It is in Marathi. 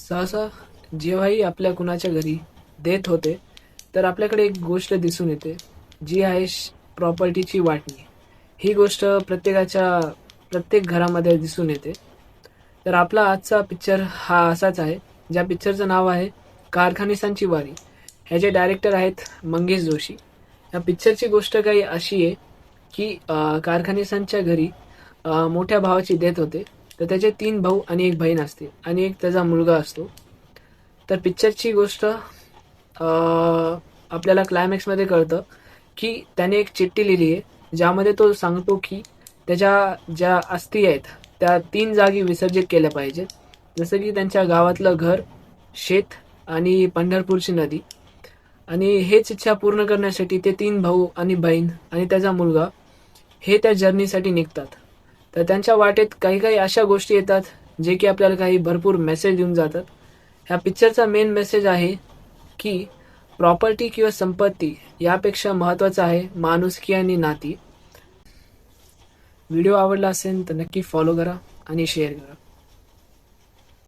सहसा जेव्हाही आपल्या कुणाच्या घरी डेथ होते तर आपल्याकडे एक गोष्ट दिसून येते, जी आहे प्रॉपर्टीची वाटणी. ही गोष्ट प्रत्येक घरामध्ये दिसून येते. तर आपला आजचा पिक्चर हा असाच आहे, ज्या पिक्चरचं नाव आहे कारखानिसांची वारी. ह्याचे डायरेक्टर आहेत मंगेश जोशी. या पिक्चरची गोष्ट काही अशी आहे की कारखानिसांच्या घरी मोठ्या भावाची डेथ होते. तर त्याचे 3 भाऊ आणि 1 बहीण असते आणि एक त्याचा मुलगा असतो. तर पिक्चरची गोष्ट आपल्याला क्लायमॅक्समध्ये कळतं की त्याने एक चिठ्ठी लिहिली आहे, ज्यामध्ये तो सांगतो की त्याच्या ज्या अस्थी आहेत त्या 3 जागी विसर्जित केल्या पाहिजेत. जसं की त्यांच्या गावातलं घर, शेत आणि पंढरपूरची नदी. आणि हेच इच्छा पूर्ण करण्यासाठी ते 3 भाऊ आणि बहीण आणि त्याचा मुलगा हे त्या जर्नीसाठी निघतात. तर त्यांच्या वाटेत काही काही अशा गोष्टी येतात, जे की आपल्याला काही भरपूर मेसेज देऊन जातात. ह्या पिक्चरचा मेन मेसेज आहे की प्रॉपर्टी किंवा संपत्ती यापेक्षा महत्त्वाचं आहे माणुसकी आणि नाती. व्हिडिओ आवडला असेल तर नक्की फॉलो करा आणि शेअर करा.